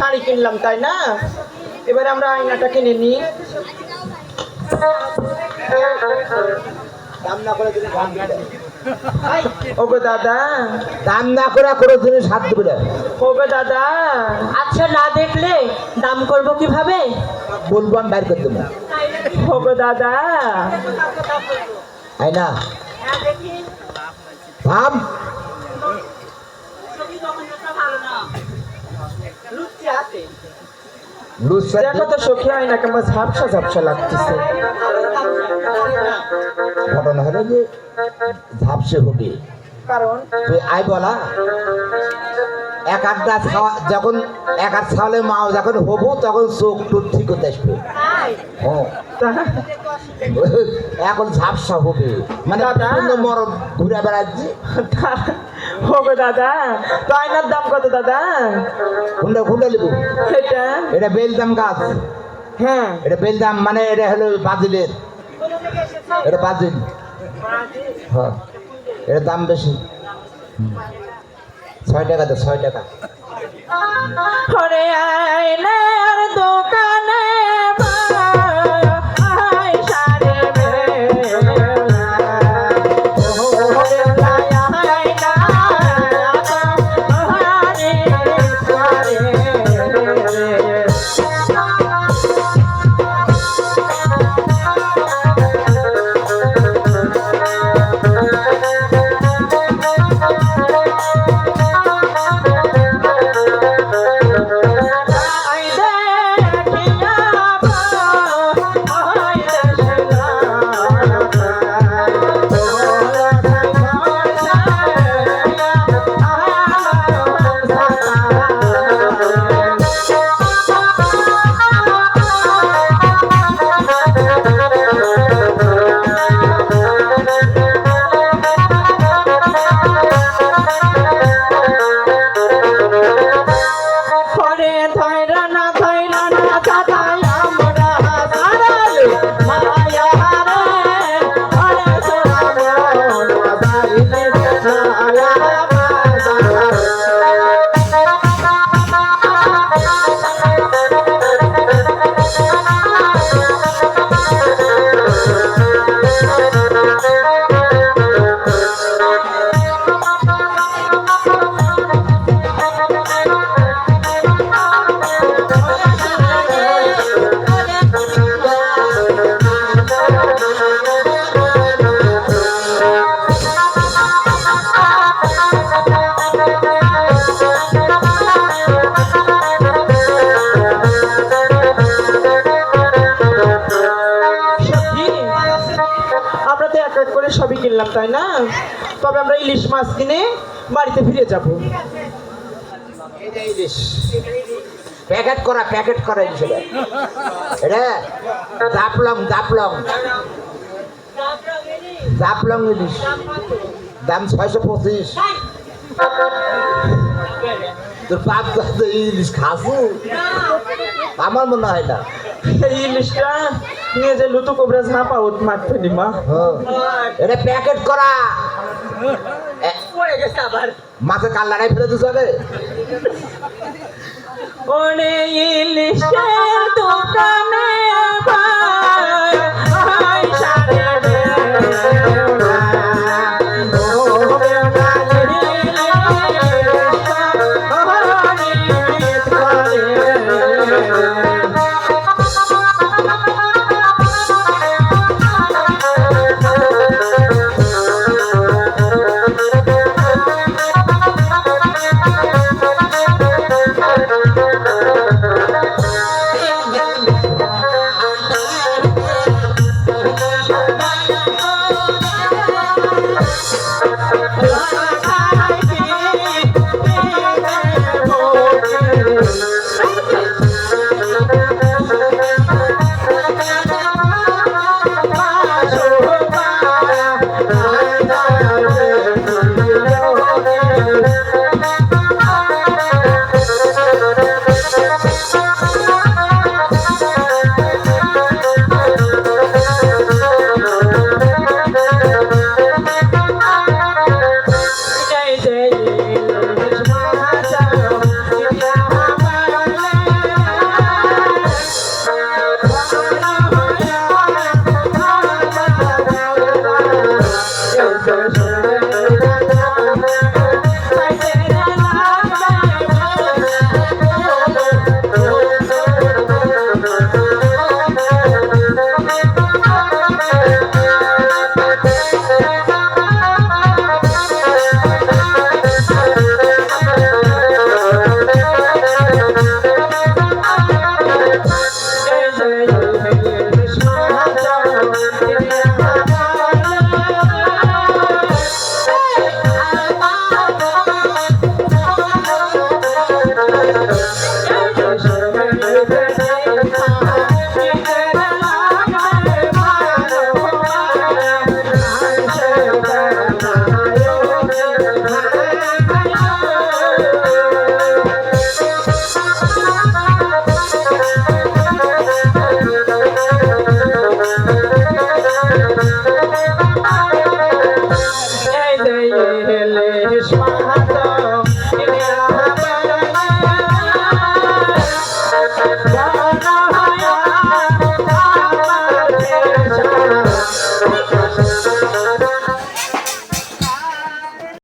শাড়ি কিনলাম তাই না? এবারে আমরা আয়নাটা কিনে নিই। দাম না করে তুমি ওগো দাদা, দাম না করে তুমি সাত দেবে না। ওগো দাদা, আচ্ছা না দেখলে দাম করব কিভাবে? বলবো আমি বাইর করতে না। ওগো দাদা, আয়না থাম। দেখো তো সখী আয়না কেমন ঝাপসা ঝাপসা লাগতেছে। ঘটনা হলো যে ঝাপসে হবে, কারণ তুই আয় বলা এক আধটা ছাওয়া যখন এক আধ ছাওয়ালে মাও যখন হবো তখন চোখ টুক ঠিক হতে আসবে। হ্যাঁ এখন ঝাপসা হবে মানে দাদা। মরদ ঘুরে বেড়াচ্ছি। ওগো দাদা, তো আয়নার দাম কত দাদা? খুঁড়ে খুঁড়ে নেবো। এটা এটা বেলদাম গাছ, হ্যাঁ, এটা বেলদাম মানে এটা হলো বাজিলের, এটা বাজিল। হ্যাঁ এটার দাম বেশি, 6 টাকা তো 6 টাকা। ওরে আয়নার দোকানে ভাই সারে বেলা, ওরে আয়না আহারে সারে সবই কিনলাম তাই না? তবে আমরা ইলিশ মাছ কিনে বাড়িতে ফিরে যাব। প্যাকেট করা ইলিশ, এটা জাফলং ইলিশ, দাম 625। তোর বাপ তো ইলিশ খাসু, আমার মনে হয় না। এই ইলিশটা নিয়ে যে লুতু কোবরা ঝাপা ওত মারতে নিমা। এটা প্যাকেট করা মাছের কাল্লাটাই ফেলে দিতে হবে। ওরে ইলিশের দোকানে ভাই